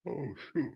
Oh, shoot.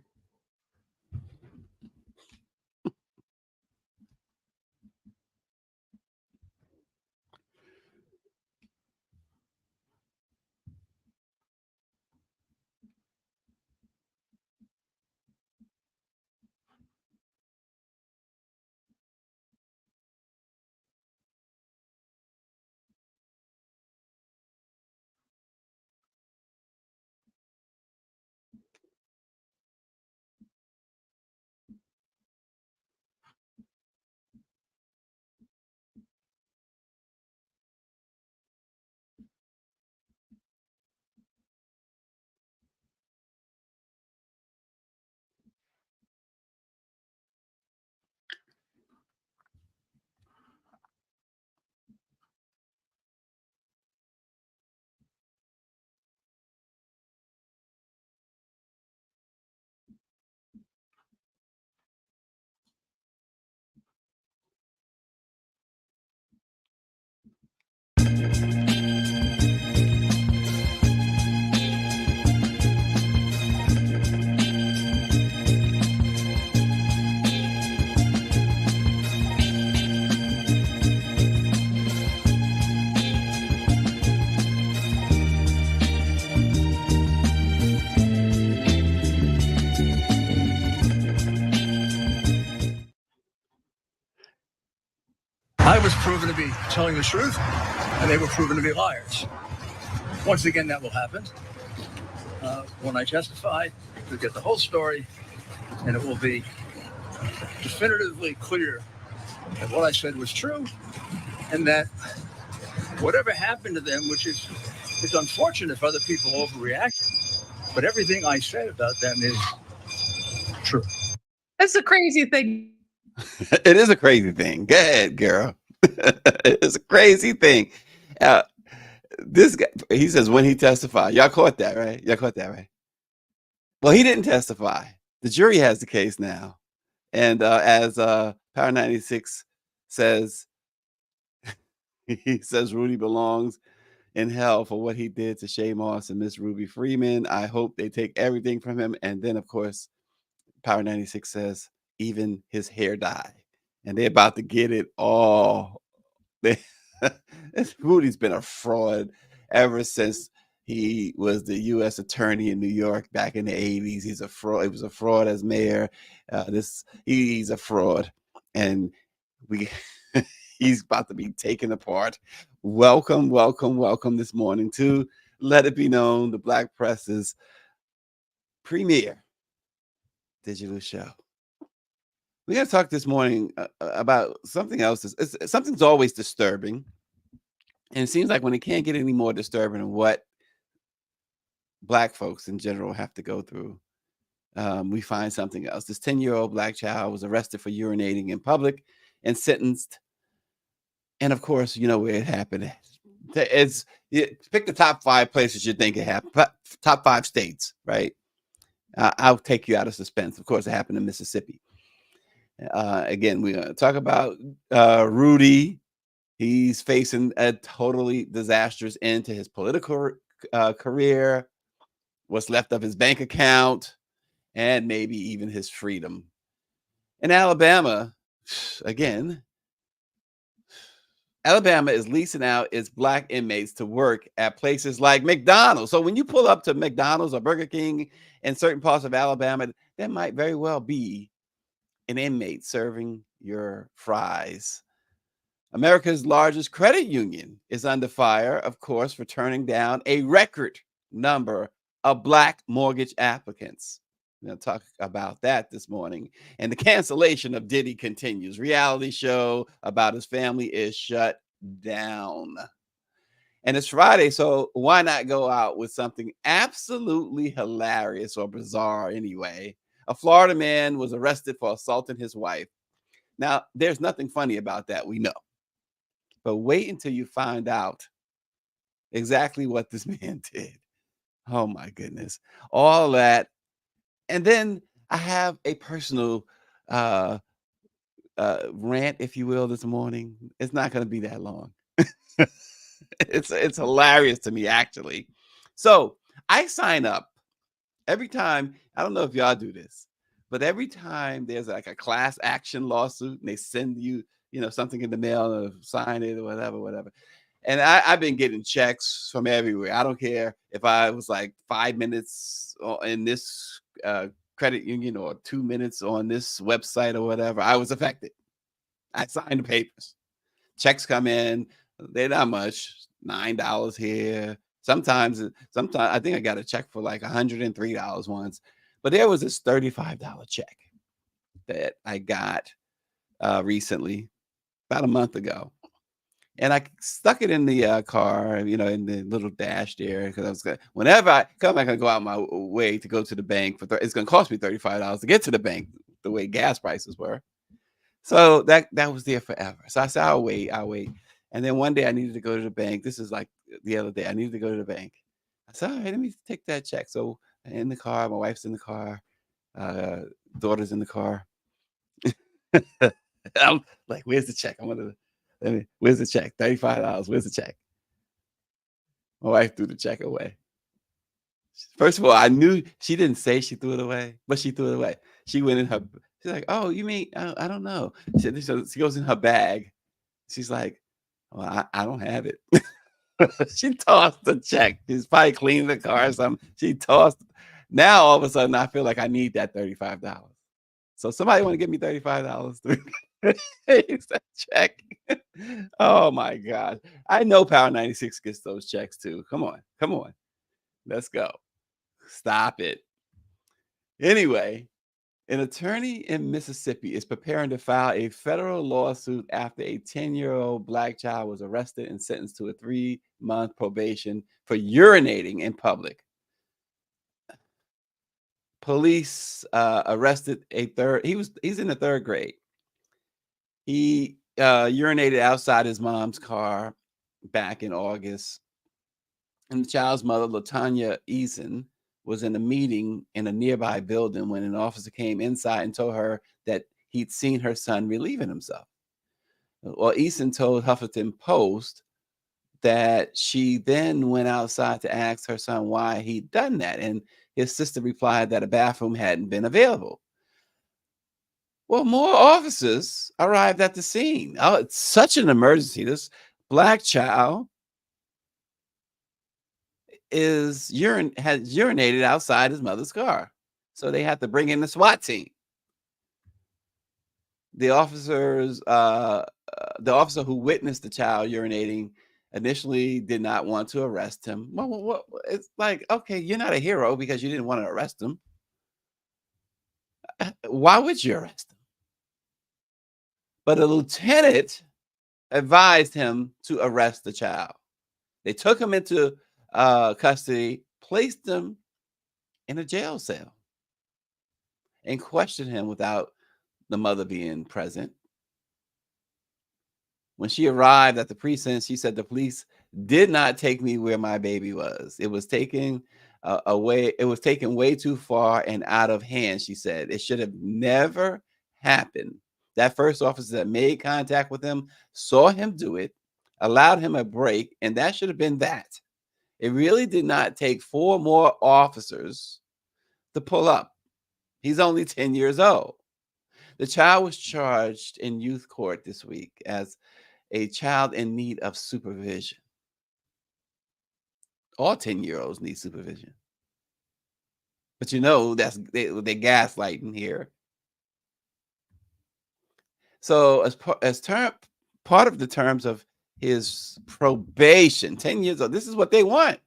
I was proven to be telling the truth, and they were proven to be liars. Once again, that will happen. When I testify, you'll get the whole story, and it will be definitively clear that what I said was true, and that whatever happened to them, which is it's unfortunate if other people overreact, but everything I said about them is true. That's a crazy thing. It is a crazy thing. Go ahead, girl. It's a crazy thing. This guy, he says when he testified. Y'all caught that, right? Y'all caught that, right? Well, he didn't testify. The jury has the case now. And as Power 96 says, he says Rudy belongs in hell for what he did to Shay Moss and Miss Ruby Freeman. I hope they take everything from him. And then, of course, Power 96 says even his hair dye. And they're about to get it all. Rudy's been a fraud ever since he was the U.S. attorney in New York back in the 80s. He's a fraud. He was a fraud as mayor. He's a fraud. And he's about to be taken apart. Welcome this morning to Let It Be Known, the Black Press's premier digital show. We're going to talk this morning about something else. Something's always disturbing. And it seems like when it can't get any more disturbing than what Black folks in general have to go through, we find something else. This 10-year-old Black child was arrested for urinating in public and sentenced. And of course, you know where it happened. Pick the top 5 places you think it happened. Top 5 states, right? I'll take you out of suspense. Of course, it happened in Mississippi. Again, we're going to talk about Rudy. He's facing a totally disastrous end to his political career, what's left of his bank account, and maybe even his freedom. In Alabama, again, Alabama is leasing out its Black inmates to work at places like McDonald's. So when you pull up to McDonald's or Burger King in certain parts of Alabama, there might very well be an inmate serving your fries. America's largest credit union is under fire, of course, for turning down a record number of Black mortgage applicants. We're going to talk about that this morning. And the cancellation of Diddy continues. Reality show about his family is shut down. And it's Friday, so why not go out with something absolutely hilarious or bizarre anyway? A Florida man was arrested for assaulting his wife. Now, there's nothing funny about that, we know. But wait until you find out exactly what this man did. Oh my goodness. All that. And then I have a personal uh rant, if you will, this morning. It's not going to be that long. It's hilarious to me, actually. So I sign up every time. I don't know if y'all do this, but every time there's like a class action lawsuit and they send you, something in the mail or sign it or whatever. And I've been getting checks from everywhere. I don't care if I was like 5 minutes in this credit union or 2 minutes on this website or whatever. I was affected. I signed the papers. Checks come in. They're not much. $9 here. Sometimes I think I got a check for like $103 once. But there was this $35 check that I got recently, about a month ago. And I stuck it in the car, in the little dash there, because I was going. Whenever I come, I'm gonna go out my way to go to the bank it's gonna cost me $35 to get to the bank, the way gas prices were. So that was there forever. So I said, I'll wait. And then one day I needed to go to the bank. This is like the other day. I needed to go to the bank. I said, all right, let me take that check. So in the car, my wife's in the car, daughter's in the car. I'm like, where's the check? Where's the check? $35. Where's the check? My wife threw the check away. First of all, I knew she didn't say she threw it away, but she threw it away. She went in her. She's like, "Oh, you mean I don't know." She goes in her bag. She's like, "Well, I don't have it." She tossed the check. She's probably cleaning the car or something. She tossed. Now all of a sudden, I feel like I need that $35. So somebody want to give me $35 to use that check? Oh my God! I know Power 96 gets those checks too. Come on, let's go. Stop it. Anyway, an attorney in Mississippi is preparing to file a federal lawsuit after a 10-year-old black child was arrested and sentenced to a 3-month probation for urinating in public. Police arrested he's in the third grade. He urinated outside his mom's car back in August. And the child's mother, Latanya Eason, was in a meeting in a nearby building when an officer came inside and told her that he'd seen her son relieving himself. Well, Eason told Huffington Post that she then went outside to ask her son why he'd done that. And his sister replied that a bathroom hadn't been available. Well, more officers arrived at the scene. Oh, it's such an emergency. This black child has urinated outside his mother's car. So they had to bring in the SWAT team. The officer who witnessed the child urinating initially did not want to arrest him. Well, it's like, okay, you're not a hero because you didn't want to arrest him. Why would you arrest him? But a lieutenant advised him to arrest the child. They took him into custody, placed him in a jail cell, and questioned him without the mother being present. When she arrived at the precinct, she said the police did not take me where my baby was. It was taken away. It was taken way too far and out of hand, she said. It should have never happened. That first officer that made contact with him saw him do it, allowed him a break, and that should have been that. It really did not take 4 more officers to pull up. He's only 10 years old. The child was charged in youth court this week as a child in need of supervision. All 10-year-olds need supervision. But they're gaslighting here. So part of the terms of his probation, 10 years old, this is what they want.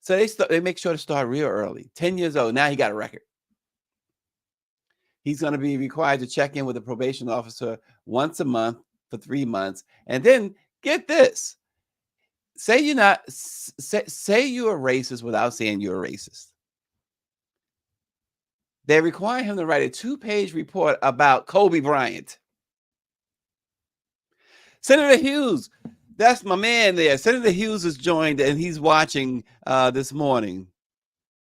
So they make sure to start real early. 10 years old, now he got a record. He's going to be required to check in with a probation officer once a month for 3 months. And then get this. Say you're a racist without saying you're a racist. They require him to write a 2-page report about Kobe Bryant. Senator Hughes That's my man there. Senator Hughes has joined and he's watching this morning.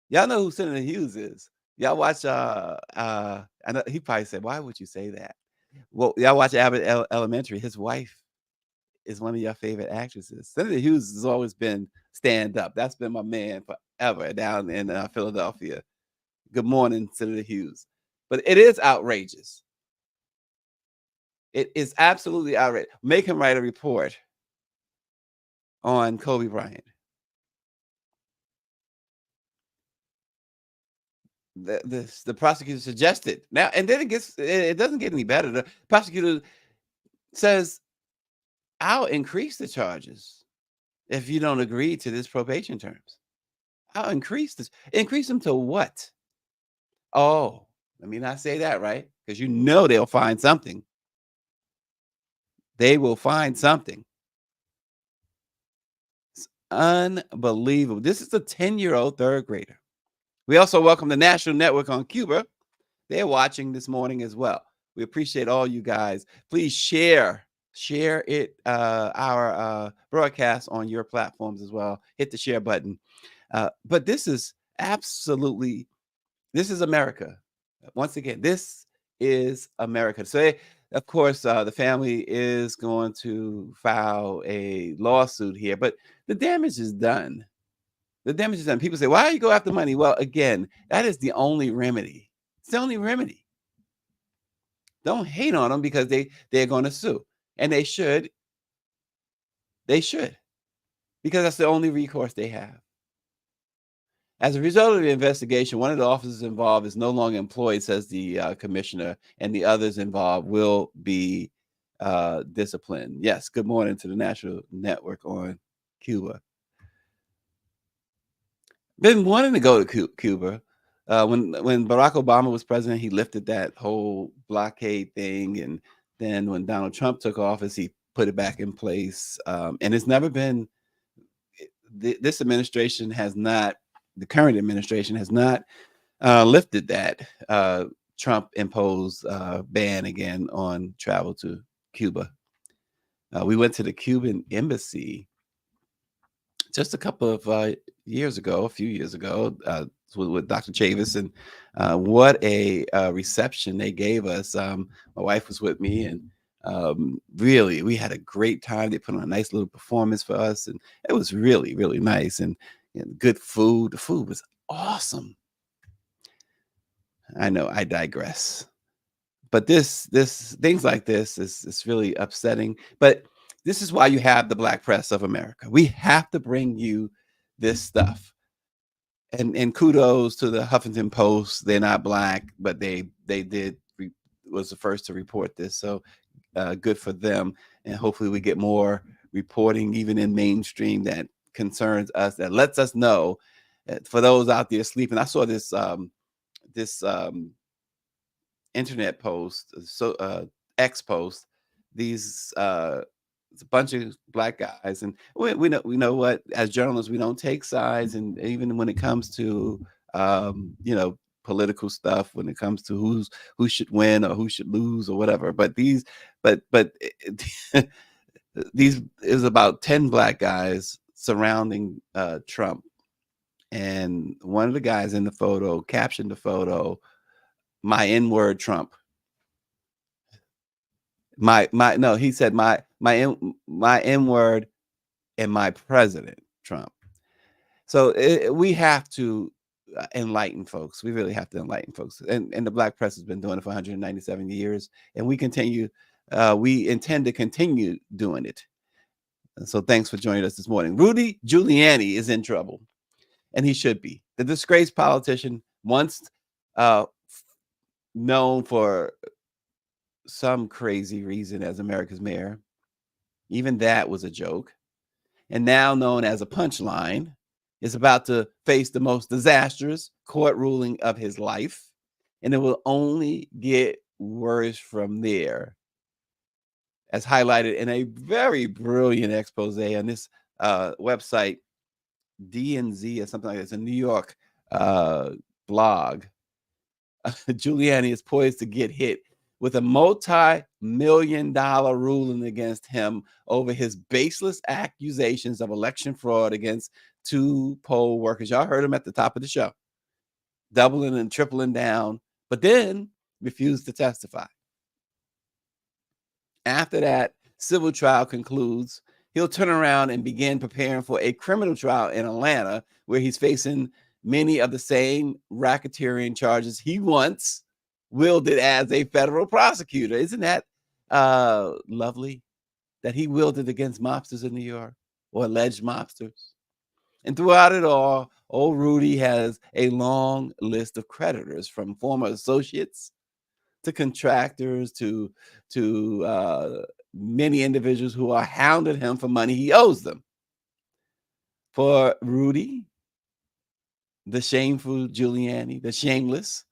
Y'all know who Senator Hughes is. Y'all watch I know he probably said, why would you say that? Well, y'all watch Abbott Elementary. His wife is one of your favorite actresses. Senator Hughes has always been stand up. That's been my man forever down in Philadelphia. Good morning, Senator Hughes. But it is outrageous. It is absolutely outrageous. Make him write a report on Kobe Bryant. The prosecutor suggested now, and then it doesn't get any better. The prosecutor says, I'll increase the charges if you don't agree to this probation terms. I'll increase them to what? Oh, let me not say that, right? Because you know they'll find something. They will find something. It's unbelievable. This is a 10-year-old third grader. We also welcome the National Network on Cuba. They're watching this morning as well. We appreciate all you guys. Please share it, our broadcast on your platforms as well. Hit the share button. But this is America. Once again, this is America. So, of course, the family is going to file a lawsuit here, but the damage is done. The damage is done. People say, why do you go after money? Well, again, that is the only remedy. It's the only remedy. Don't hate on them because they're going to sue. And they should. They should. Because that's the only recourse they have. As a result of the investigation, one of the officers involved is no longer employed, says the commissioner, and the others involved will be disciplined. Yes, good morning to the National Network on Cuba. Been wanting to go to Cuba. When Barack Obama was president, he lifted that whole blockade thing, and then when Donald Trump took office, he put it back in place. And it's never been. This administration has not. The current administration has not lifted that Trump imposed ban again on travel to Cuba. We went to the Cuban embassy just a couple of a few years ago, with Dr. Chavis, and what a reception they gave us. My wife was with me, and really, we had a great time. They put on a nice little performance for us, and it was really, really nice, and good food. The food was awesome. I know I digress, but this things like this is really upsetting. But this is why you have the Black Press of America. We have to bring you this stuff. And kudos to the Huffington Post. They're not Black, but they was the first to report this. So good for them. And hopefully we get more reporting, even in mainstream, that concerns us, that lets us know. For those out there sleeping, I saw this internet post, X post. These it's a bunch of Black guys, and we know what, as journalists, we don't take sides, and even when it comes to political stuff, when it comes to who should win or who should lose or whatever. But these is about 10 Black guys surrounding Trump, and one of the guys in the photo captioned the photo, "My N-word Trump." He said my N-word and my president Trump. So we have to enlighten folks. We really have to enlighten folks. And the Black press has been doing it for 197 years, and we intend to continue doing it. And so thanks for joining us this morning. Rudy Giuliani is in trouble, and he should be. The disgraced politician, once known for some crazy reason as America's mayor. Even that was a joke. And now known as a punchline, is about to face the most disastrous court ruling of his life. And it will only get worse from there, as highlighted in a very brilliant expose on this website, DNZ or something like that. It's a New York blog. Giuliani is poised to get hit with a multi-million-dollar ruling against him over his baseless accusations of election fraud against 2 poll workers. Y'all heard him at the top of the show, doubling and tripling down, but then refused to testify. After that civil trial concludes, he'll turn around and begin preparing for a criminal trial in Atlanta, where he's facing many of the same racketeering charges he once wielded as a federal prosecutor. Isn't that lovely that he wielded against mobsters in New York, or alleged mobsters? And throughout it all, old Rudy has a long list of creditors, from former associates to contractors to many individuals who are hounding him for money he owes them. For Rudy, the shameful Giuliani, the shameless,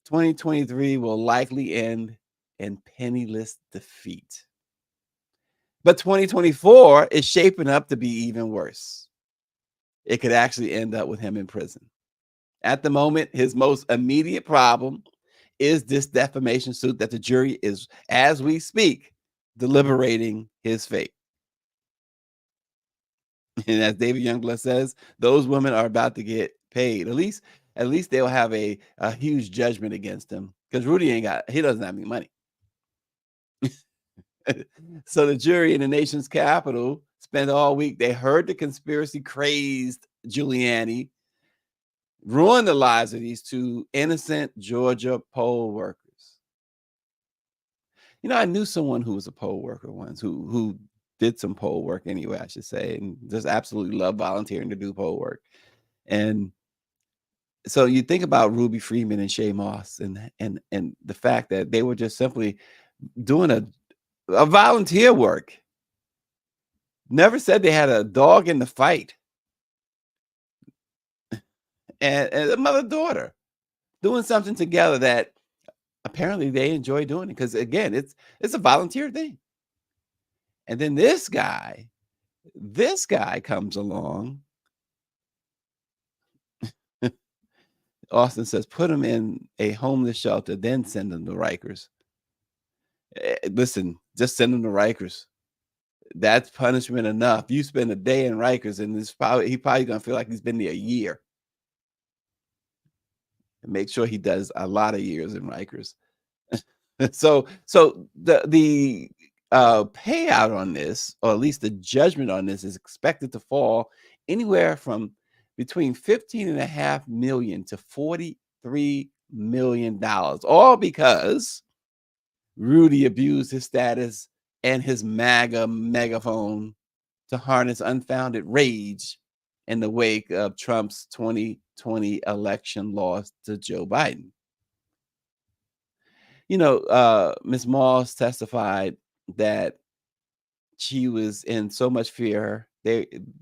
2023 will likely end in penniless defeat. But 2024 is shaping up to be even worse. It could actually end up with him in prison. At the moment, his most immediate problem is this defamation suit that the jury is, as we speak, deliberating his fate. And as David Youngblood says, those women are about to get paid. At least they'll have a huge judgment against him, because Rudy he doesn't have any money. So the jury in the nation's capital spent all week. They heard the conspiracy crazed Giuliani ruin the lives of these 2 innocent Georgia poll workers. You know, I knew someone who was a poll worker once, who did some poll work anyway, I should say, and just absolutely love volunteering to do poll work. And so you think about Ruby Freeman and Shay Moss, and the fact that they were just simply doing a volunteer work. Never said they had a dog in the fight. And a mother-daughter doing something together that apparently they enjoy doing it, because again, it's a volunteer thing. And then this guy comes along. Austin says, put him in a homeless shelter, then send him to Rikers. Listen, just send him to Rikers. That's punishment enough. You spend a day in Rikers, and he probably gonna feel like he's been there a year. And make sure he does a lot of years in Rikers. So the payout on this, or at least the judgment on this, is expected to fall anywhere from between $15.5 million to $43 million, all because Rudy abused his status and his MAGA megaphone to harness unfounded rage in the wake of Trump's 2020 election loss to Joe Biden. You know, Ms. Moss testified that she was in so much fear,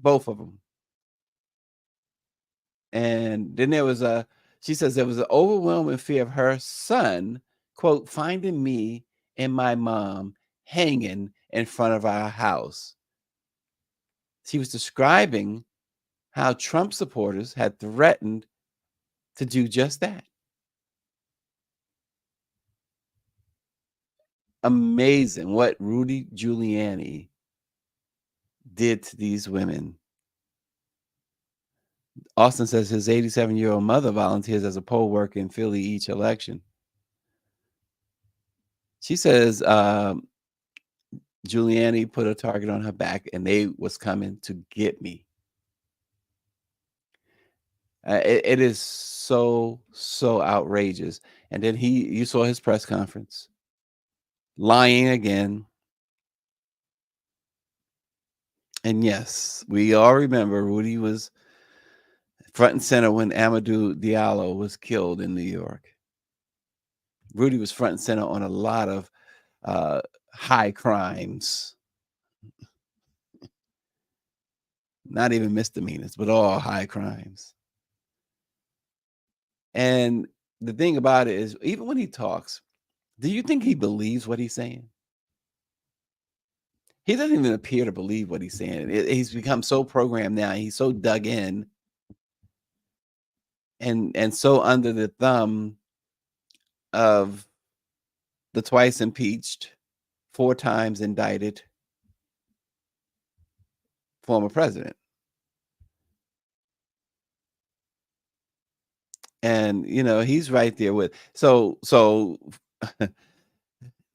both of them. And then she says there was an overwhelming fear of her son, quote, finding me and my mom hanging in front of our house. She was describing how Trump supporters had threatened to do just that. Amazing what Rudy Giuliani did to these women. Austin says his 87-year-old mother volunteers as a poll worker in Philly each election. She says Giuliani put a target on her back, and they was coming to get me. It is so outrageous. And then you saw his press conference, lying again. And yes, we all remember Rudy was front and center when Amadou Diallo was killed in New York. Rudy was front and center on a lot of high crimes, not even misdemeanors, but all high crimes. And the thing about it is, even when he talks, do you think he believes what he's saying? He doesn't even appear to believe what he's saying. He's become so programmed now. He's so dug in and so under the thumb of the twice impeached, 4 times indicted former president. And he's right there with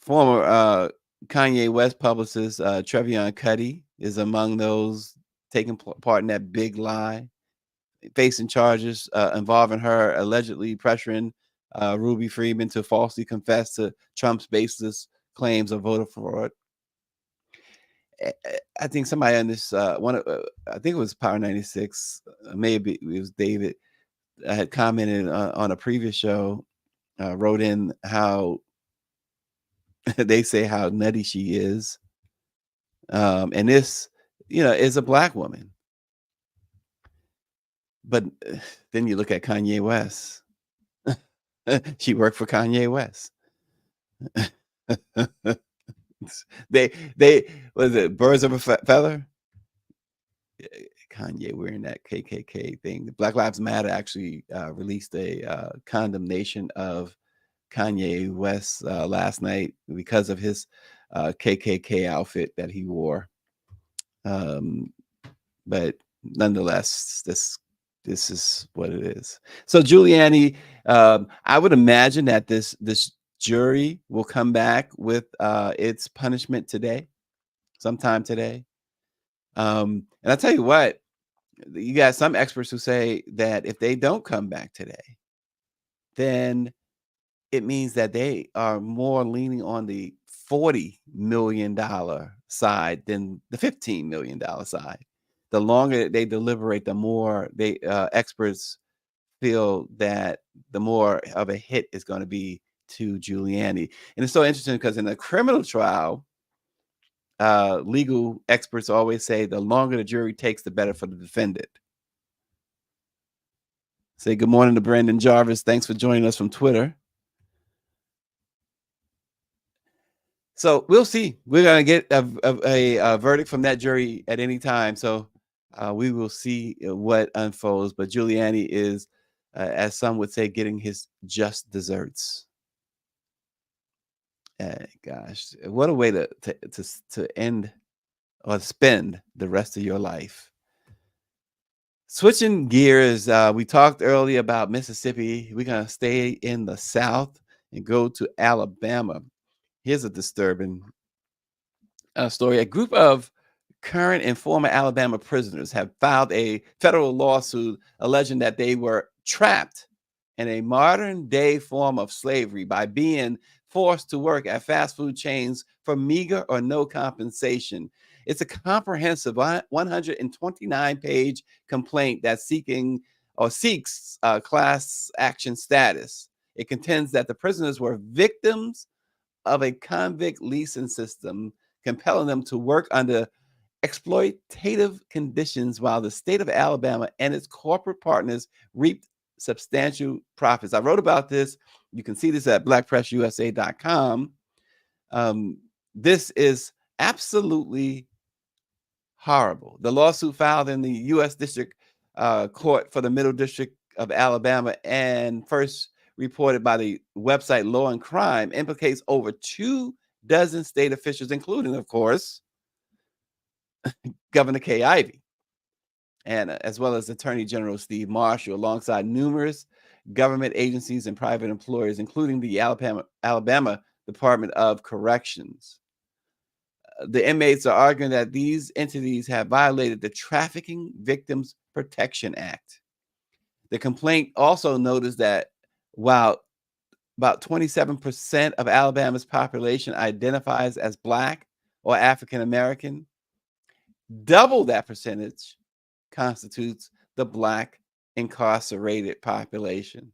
former Kanye West publicist Trevion Cuddy is among those taking part in that big lie, facing charges involving her allegedly pressuring Ruby Freeman to falsely confess to Trump's baseless claims of voter fraud. I think somebody on this I think it was Power 96, maybe it was David, had commented on a previous show, wrote in how they say how nutty she is. And this, is a black woman. But then you look at Kanye West. She worked for Kanye West. they was it birds of a feather? Kanye wearing that KKK thing. Black Lives Matter actually released a condemnation of Kanye West last night because of his KKK outfit that he wore. But nonetheless, this is what it is. So Giuliani, I would imagine that this jury will come back with its punishment today, sometime today. And I'll tell you what, you got some experts who say that if they don't come back today, then it means that they are more leaning on the $40 million side than the $15 million side. The longer they deliberate, the more they experts feel that the more of a hit is going to be to Giuliani. And it's so interesting because in a criminal trial, legal experts always say the longer the jury takes, the better for the defendant. Say good morning to Brandon Jarvis. Thanks for joining us from Twitter. So we'll see. We're going to get a verdict from that jury at any time. So we will see what unfolds. But Giuliani is, as some would say, getting his just desserts. Gosh, what a way to end or spend the rest of your life. Switching gears, we talked earlier about Mississippi. We're going to stay in the South and go to Alabama. Here's a disturbing story. A group of current and former Alabama prisoners have filed a federal lawsuit alleging that they were trapped in a modern day form of slavery by being forced to work at fast food chains for meager or no compensation. It's a comprehensive 129-page complaint that seeks class action status. It contends that the prisoners were victims of a convict leasing system, compelling them to work under exploitative conditions while the state of Alabama and its corporate partners reaped substantial profits. I wrote about this. You can see this at blackpressusa.com. This is absolutely horrible. The lawsuit filed in the U.S. District Court for the Middle District of Alabama and first reported by the website Law and Crime implicates over 24 state officials, including, of course, Governor Kay Ivey, and as well as Attorney General Steve Marshall, alongside numerous government agencies and private employers, including the Alabama Department of Corrections. The inmates are arguing that these entities have violated the Trafficking Victims Protection Act. The complaint also noticed that while about 27% of Alabama's population identifies as Black or African American, double that percentage constitutes the Black incarcerated population.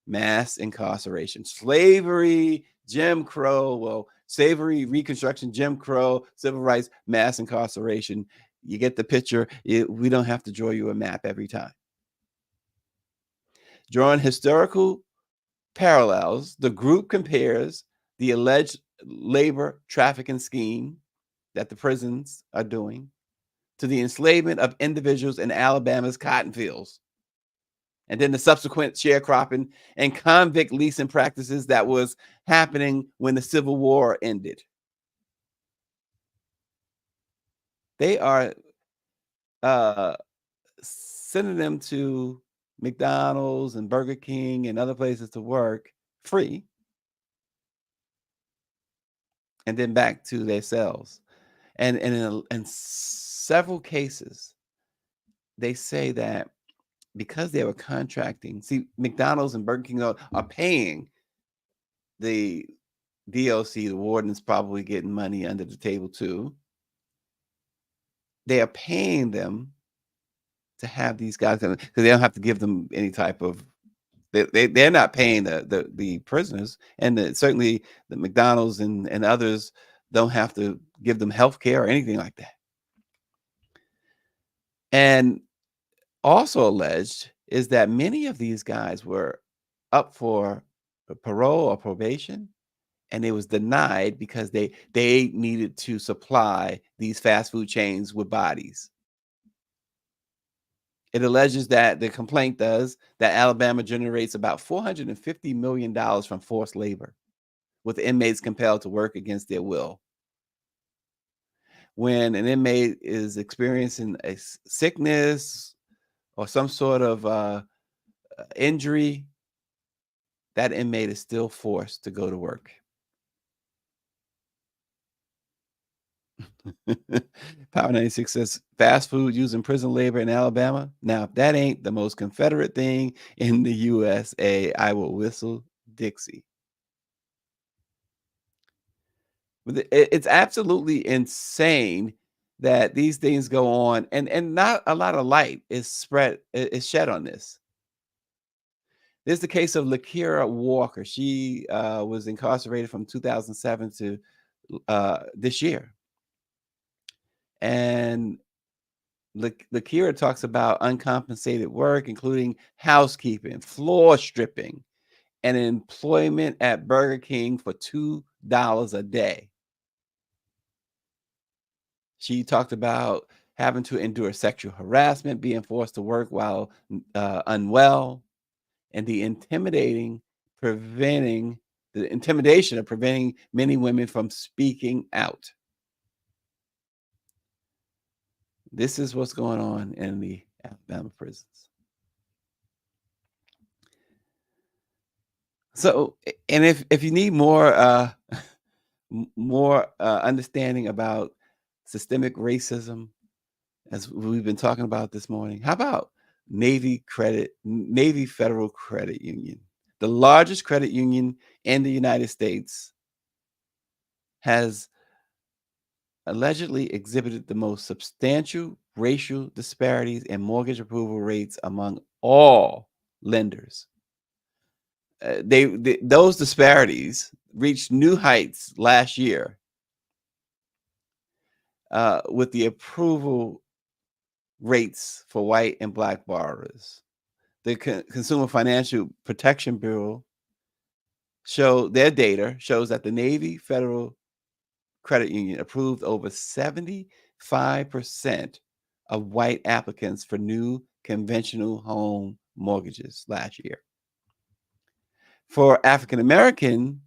Mass incarceration, slavery, Jim Crow, slavery, Reconstruction, Jim Crow, civil rights, mass incarceration. You get the picture. We don't have to draw you a map every time. Drawing historical parallels, the group compares the alleged labor trafficking scheme that the prisons are doing to the enslavement of individuals in Alabama's cotton fields. and then the subsequent sharecropping and convict leasing practices that was happening when the Civil War ended. They are sending them to McDonald's and Burger King and other places to work free, and then back to their cells. And in several cases, they say that because they were contracting, see, McDonald's and Burger King are paying the DOC, the warden's probably getting money under the table too. They are paying them to have these guys because they don't have to give them any type of they're not paying the prisoners, and certainly the McDonald's and others don't have to give them health care or anything like that. And also alleged is that many of these guys were up for parole or probation, and it was denied because they needed to supply these fast food chains with bodies. It alleges that the complaint does that Alabama generates about $450 million from forced labor, with inmates compelled to work against their will. When an inmate is experiencing a sickness or some sort of injury, that inmate is still forced to go to work. Power 96 says fast food using prison labor in Alabama. Now, if that ain't the most Confederate thing in the USA, I will whistle Dixie. But it's absolutely insane that these things go on, and not a lot of light is shed on this. There's the case of Lakira Walker. She was incarcerated from 2007 to this year. And Lakira talks about uncompensated work, including housekeeping, floor stripping, and employment at Burger King for $2 a day. She talked about having to endure sexual harassment, being forced to work while unwell, and the intimidation of preventing many women from speaking out. This is what's going on in the Alabama prisons. So, and if you need more understanding about systemic racism, as we've been talking about this morning, how about Navy Federal Credit Union, the largest credit union in the United States, has allegedly exhibited the most substantial racial disparities in mortgage approval rates among all lenders. Those disparities reached new heights last year with the approval rates for white and black borrowers. The Consumer Financial Protection Bureau their data shows that the Navy Federal Credit Union approved over 75% of white applicants for new conventional home mortgages last year. For African American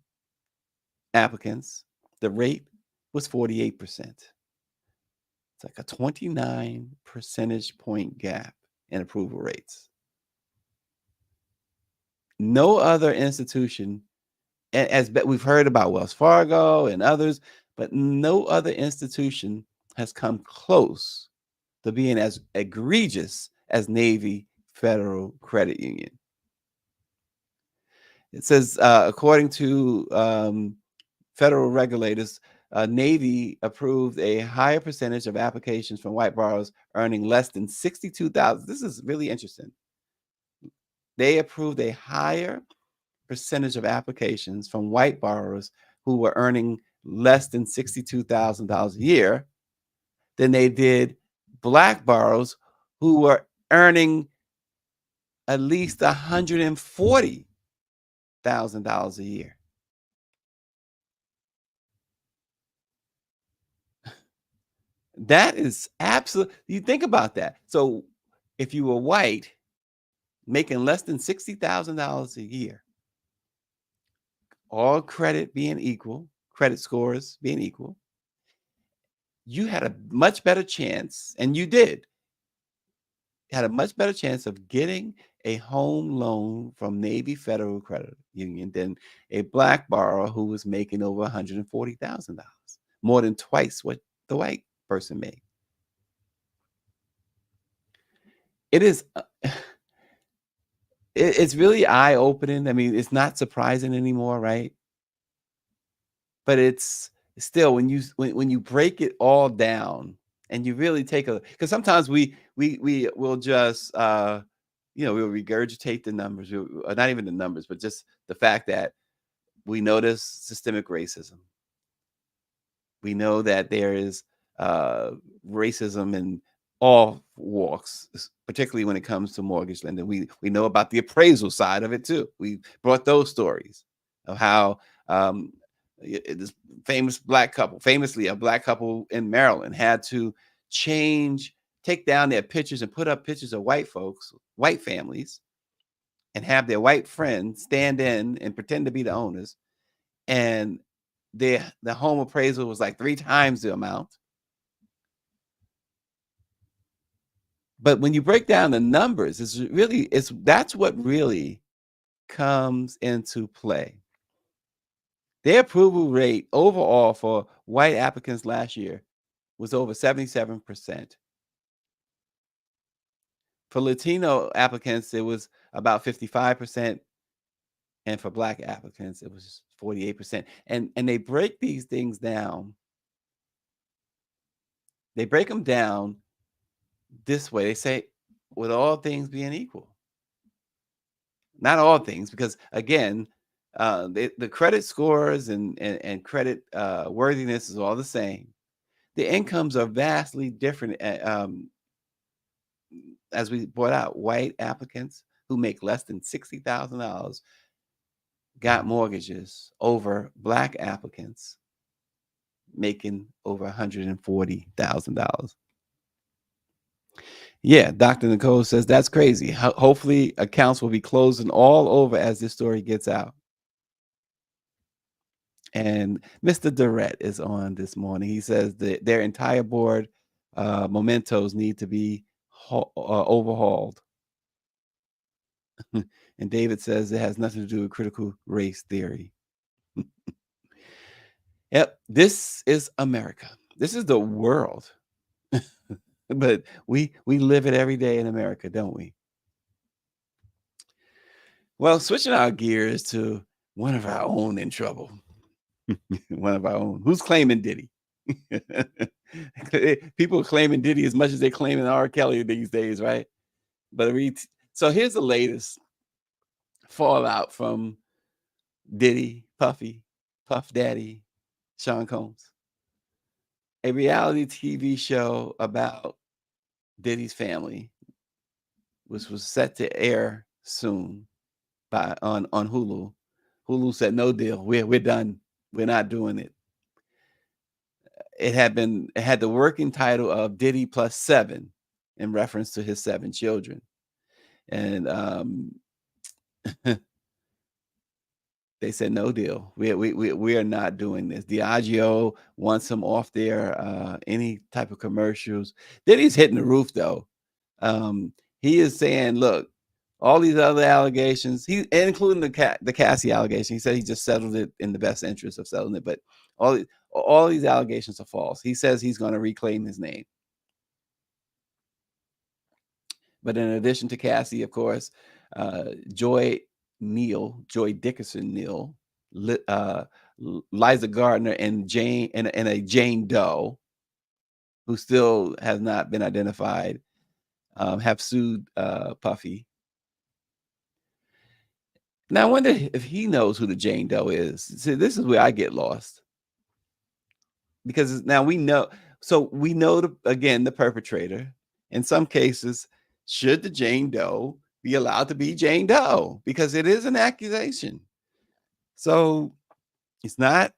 applicants, the rate was 48%. It's like a 29 percentage point gap in approval rates. No other institution, as we've heard about Wells Fargo and others, but no other institution has come close to being as egregious as Navy Federal Credit Union. It says, according to federal regulators, Navy approved a higher percentage of applications from white borrowers earning less than $62,000. This is really interesting. They approved a higher percentage of applications from white borrowers who were earning less than $62,000 a year than they did black borrowers who were earning at least $140,000 a year. That is absolute. You think about that. So if you were white making less than $60,000 a year, all credit being equal, credit scores being equal, you had a much better chance, and you did, had a much better chance of getting a home loan from Navy Federal Credit Union than a black borrower who was making over $140,000, more than twice what the white person made. It is, it's really eye opening. I mean, it's not surprising anymore, right? But it's still when you break it all down and you really take a, because sometimes we will just we'll regurgitate the numbers, not even the numbers, but just the fact that we notice systemic racism. We know that there is racism in all walks, particularly when it comes to mortgage lending. We know about the appraisal side of it too. We brought those stories of how this famously a black couple in Maryland had to take down their pictures and put up pictures of white folks, white families, and have their white friends stand in and pretend to be the owners. And the home appraisal was like 3 times the amount. But when you break down the numbers, that's what really comes into play. Their approval rate overall for white applicants last year was over 77%. For Latino applicants, it was about 55%, and for black applicants, it was 48%. And they break these things down. They break them down this way. They say, with all things being equal. Not all things, because again, the credit scores and credit worthiness is all the same. The incomes are vastly different. As we brought out, white applicants who make less than $60,000 got mortgages over black applicants making over $140,000. Yeah, Dr. Nicole says that's crazy. Hopefully accounts will be closing all over as this story gets out. And Mr. Durrett is on this morning. He says that their entire board mementos need to be overhauled. And David says it has nothing to do with critical race theory. Yep, this is America. This is the world. But we live it every day in America, don't we? Well, switching our gears to one of our own in trouble. One of our own. Who's claiming Diddy? People are claiming Diddy as much as they're claiming R. Kelly these days, right? But so here's the latest fallout from Diddy, Puff Daddy, Sean Combs. A reality TV show about Diddy's family, which was set to air soon on Hulu. Hulu said no deal. We're done. We're not doing it. It had the working title of Diddy plus 7 in reference to his 7 children. And they said no deal. We are not doing this. Diageo wants him off there. Any type of commercials. Diddy's hitting the roof though. He is saying, look, all these other allegations, including the Cassie allegation, he said he just settled it in the best interest of settling it. But all these allegations are false. He says he's going to reclaim his name. But in addition to Cassie, of course, Joy Dickerson Neal, Liza Gardner, and a Jane Doe, who still has not been identified, have sued Puffy. Now I wonder if he knows who the Jane Doe is. See, this is where I get lost. Because now we know the perpetrator. In some cases, should the Jane Doe be allowed to be Jane Doe? Because it is an accusation. So it's not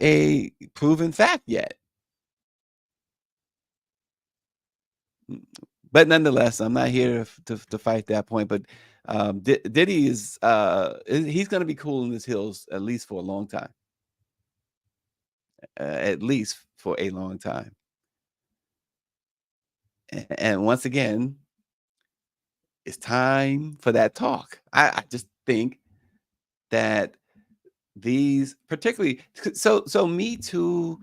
a proven fact yet. But nonetheless, I'm not here to fight that point. But Diddy is he's going to be cooling his heels at least for a long time. At least for a long time. And once again, it's time for that talk. I just think that these particularly so Me Too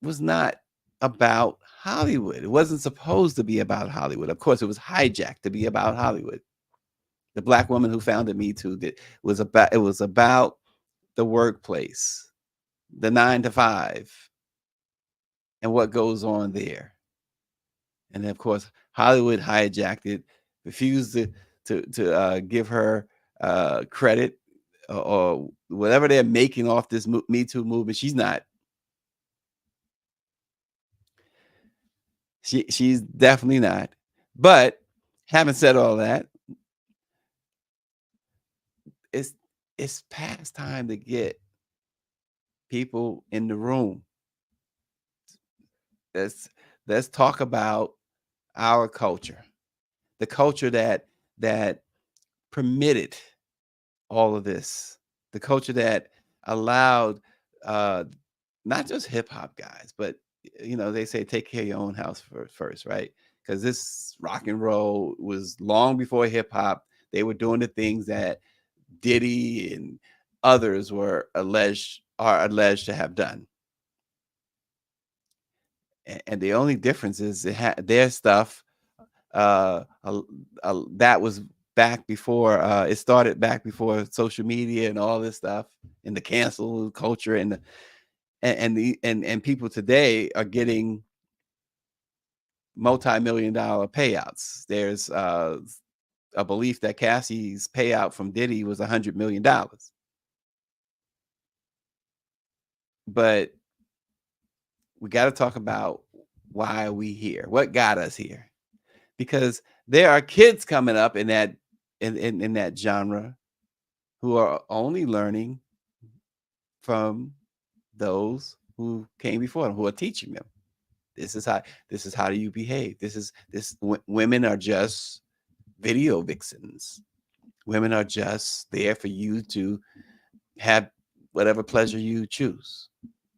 was not about Hollywood. It wasn't supposed to be about Hollywood. Of course, it was hijacked to be about Hollywood. The black woman who founded Me Too it was about the workplace, the 9 to 5, and what goes on there. And then, of course, Hollywood hijacked it, refused to give her credit or whatever they're making off this Me Too movement. She's not. She's definitely not. But having said all that, it's past time to get people in the room. Let's talk about our culture, the culture that permitted all of this, the culture that allowed uh, not just hip hop guys, but they say take care of your own house first, right? Because this rock and roll was long before hip hop. They were doing the things that Diddy and others are alleged to have done. And the only difference is their stuff that was back before it started back before social media and all this stuff and the cancel culture and people today are getting multi-million-dollar payouts. There's a belief that Cassie's payout from Diddy was $100 million. But we got to talk about why we here, what got us here, because there are kids coming up in that genre who are only learning from those who came before them, who are teaching them. This is how do you behave. Women are just video vixens. Women are just there for you to have whatever pleasure you choose.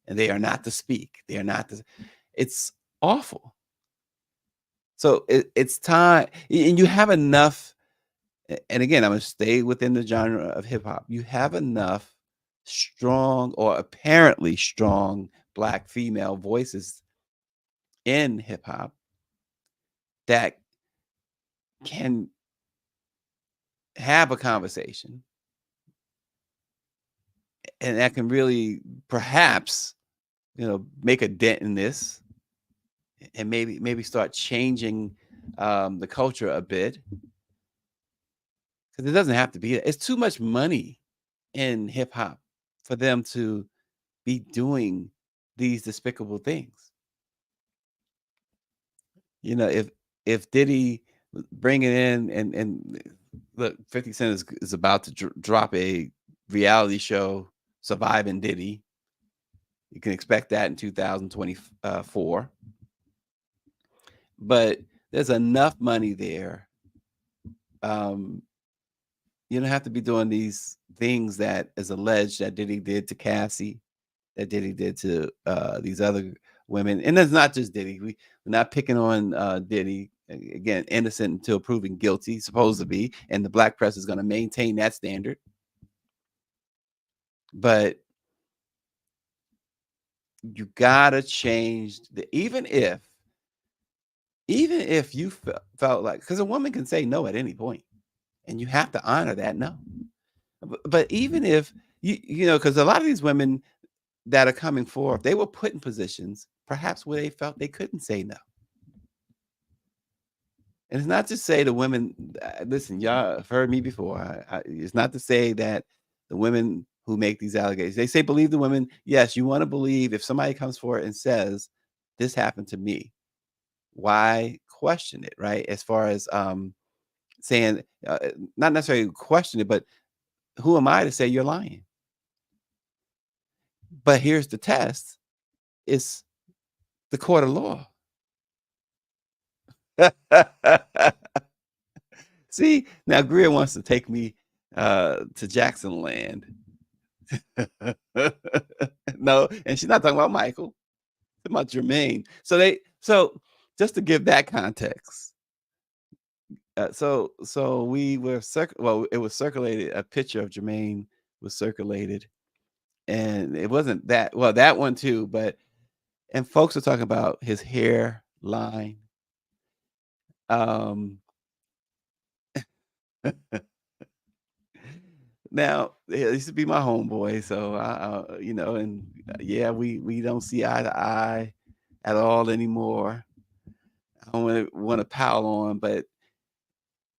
And they are not to speak. They are not to. It's awful. So it's time. And you have enough. And again, I'm going to stay within the genre of hip hop. You have enough strong or apparently strong Black female voices in hip hop that can have a conversation and that can really perhaps make a dent in this and maybe start changing the culture a bit, because it doesn't have to be. It's too much money in hip hop for them to be doing these despicable things. If Diddy bringing in and look, 50 Cent is about to drop a reality show, Surviving Diddy. You can expect that in 2024. But there's enough money there. You don't have to be doing these things that is alleged that Diddy did to Cassie, that Diddy did to these other women. And it's not just Diddy. We're not picking on Diddy. Again, innocent until proven guilty, supposed to be. And the Black press is going to maintain that standard. But you got to change even if you felt like, because a woman can say no at any point, and you have to honor that no. But even if because a lot of these women that are coming forth, they were put in positions perhaps where they felt they couldn't say no. And it's not to say the women, listen, y'all have heard me before. It's not to say that the women who make these allegations, they say believe the women. Yes, you want to believe if somebody comes forward and says this happened to me. Why question it, right? As far as saying, not necessarily question it, but who am I to say you're lying? But here's the test: it's the court of law. See, now Greer wants to take me to Jackson Land. No, and she's not talking about Michael. Talking about Jermaine. So just to give that context. So we were it was circulated, a picture of Jermaine was circulated, and it wasn't that, well, that one too, and folks were talking about his hairline. Um Now, he used to be my homeboy, so and yeah, we don't see eye to eye at all anymore. I don't want to pile on, but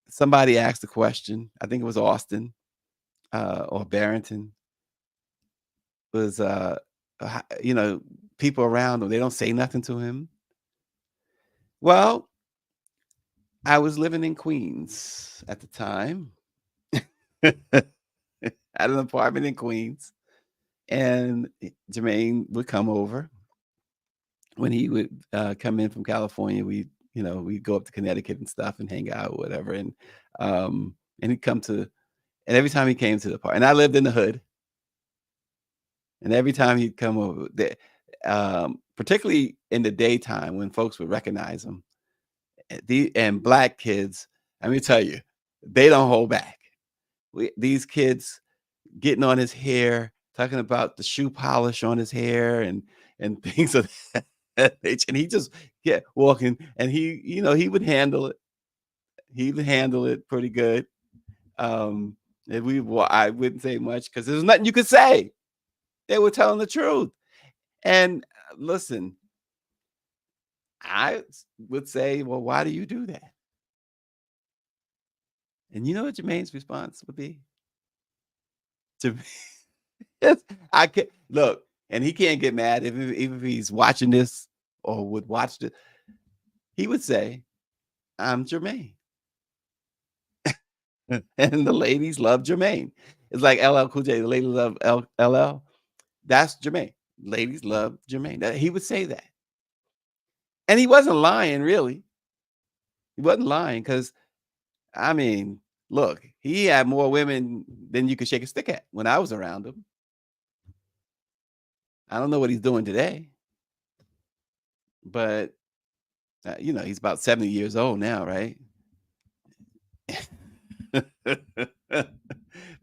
somebody asked a question. I think it was Austin or Barrington. Was people around him, they don't say nothing to him. Well, I was living in Queens at the time. At an apartment in Queens, and Jermaine would come over. When he would come in from California, we'd go up to Connecticut and stuff and hang out or whatever. And he'd come to, and every time he came to the park, and I lived in the hood, and every time he'd come over, particularly in the daytime when folks would recognize him, and black kids, let me tell you, they don't hold back. These kids getting on his hair, talking about the shoe polish on his hair and things of that nature. And he just walking, and he would handle it. He would handle it pretty good. And I wouldn't say much because there's nothing you could say. They were telling the truth. And listen, I would say, well, why do you do that? And you know what Jermaine's response would be? To me, yes, I can look, and he can't get mad even if he's watching this or would watch it. He would say, "I'm Jermaine," and the ladies love Jermaine. It's like LL Cool J. The ladies love LL. That's Jermaine. Ladies love Jermaine. He would say that, and he wasn't lying. Really, he wasn't lying because I mean, look, he had more women than you could shake a stick at when I was around him. I don't know what he's doing today, but he's about 70 years old now, right? But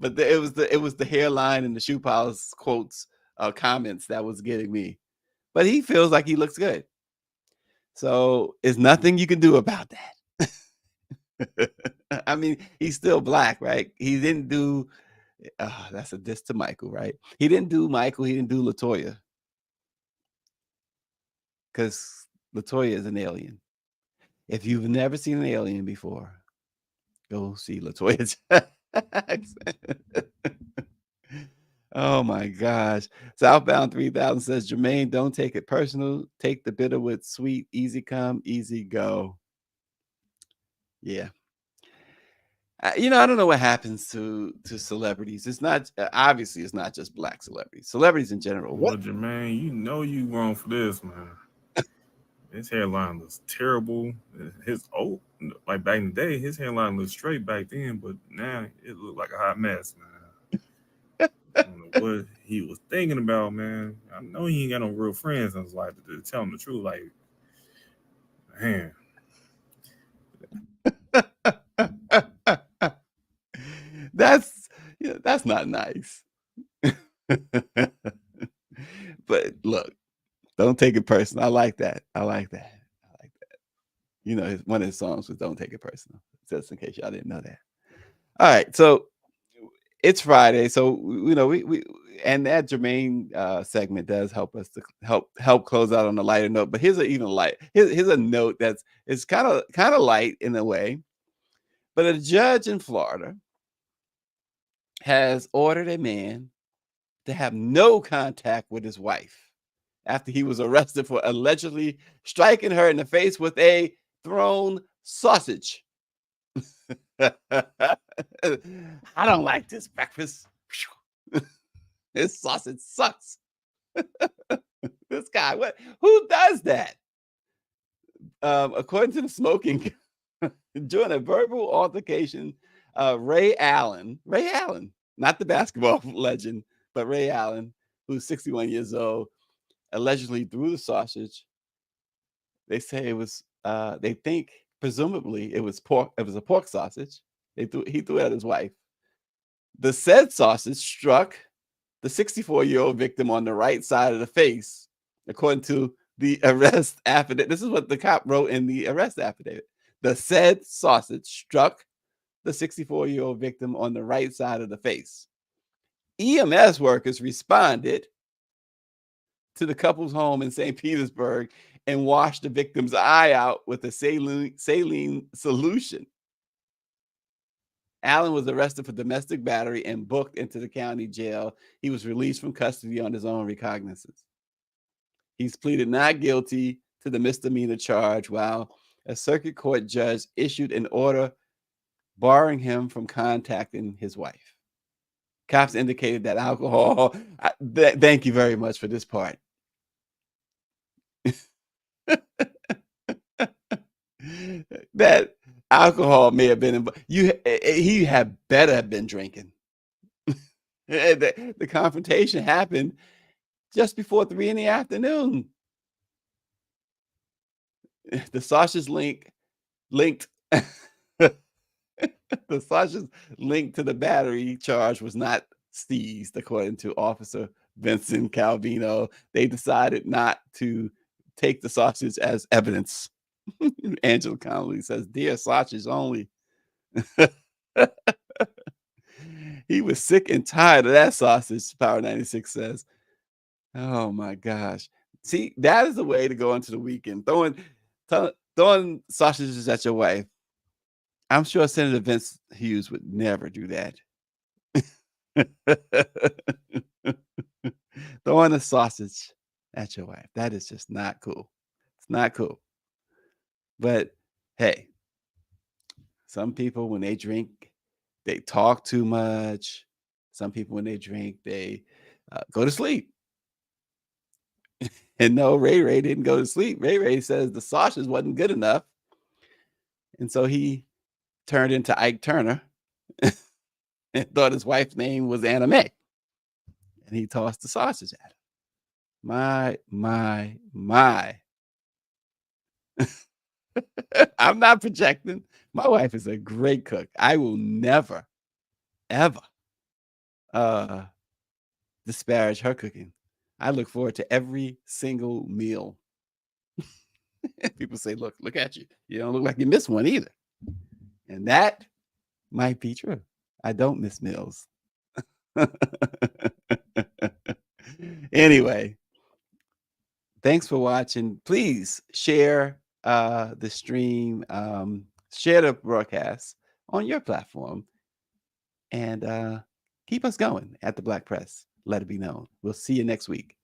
it was the hairline and the shoe polish quotes, comments that was getting me. But he feels like he looks good, so there's nothing you can do about that. I mean, he's still black, right? He didn't do. That's a diss to Michael, right? He didn't do Michael. He didn't do Latoya because Latoya is an alien. If you've never seen an alien before, go see Latoya Jackson. Oh my gosh. Southbound 3000 says, Jermaine, don't take it personal. Take the bitter with sweet. Easy come, easy go. Yeah. I don't know what happens to celebrities. It's not, obviously, it's not just black celebrities. Celebrities in general. Well, Jermaine, you know you wrong for this, man. His hairline looks terrible. Like back in the day, his hairline looked straight back then, but now it looked like a hot mess, man. I don't know what he was thinking about, man. I know he ain't got no real friends in his life to tell him the truth. Like, man, That's not nice. But look, don't take it personal. I like that. I like that. One of his songs was "Don't Take It Personal." Just in case y'all didn't know that. All right, so it's Friday, so we and that Jermaine segment does help us to help close out on a lighter note. But here's a note it's kind of light in a way. But a judge in Florida has ordered a man to have no contact with his wife after he was arrested for allegedly striking her in the face with a thrown sausage. I don't like this breakfast. This sausage sucks. This guy, who does that? According to the smoking During a verbal altercation, Ray Allen, not the basketball legend, but Ray Allen, who's 61 years old, allegedly threw the sausage. They say it was, they think presumably it was pork. It was a pork sausage. He threw it at his wife. The said sausage struck the 64-year-old victim on the right side of the face, according to the arrest affidavit. This is what the cop wrote in the arrest affidavit. The said sausage struck the 64-year-old victim on the right side of the face. EMS workers responded to the couple's home in St. Petersburg and washed the victim's eye out with a saline solution. Allen was arrested for domestic battery and booked into the county jail. He was released from custody on his own recognizance. He's pleaded not guilty to the misdemeanor charge, while a circuit court judge issued an order barring him from contacting his wife. Cops indicated that alcohol, thank you very much for this part. That alcohol may have been he had better have been drinking. The confrontation happened just before 3 p.m. The sausage linked the sausage linked to the battery charge was not seized, according to Officer Vincent Calvino. They decided not to take the sausage as evidence. Angela Connolly says, "Dear sausage only." He was sick and tired of that sausage, Power 96 says. Oh my gosh. See, that is the way to go into the weekend. Throwing sausages at your wife. I'm sure Senator Vince Hughes would never do that. Throwing a sausage at your wife. That is just not cool. It's not cool. But hey, some people, when they drink, they talk too much. Some people, when they drink, they go to sleep. And no, Ray didn't go to sleep. Ray says the sausage wasn't good enough. And so he turned into Ike Turner and thought his wife's name was Anna Mae. And he tossed the sausage at her. My. I'm not projecting. My wife is a great cook. I will never, ever disparage her cooking. I look forward to every single meal. People say, look at you. You don't look like you missed one either. And that might be true. I don't miss meals. Anyway, thanks for watching. Please share the stream, share the broadcast on your platform, and keep us going at the Black Press. Let it be known. We'll see you next week.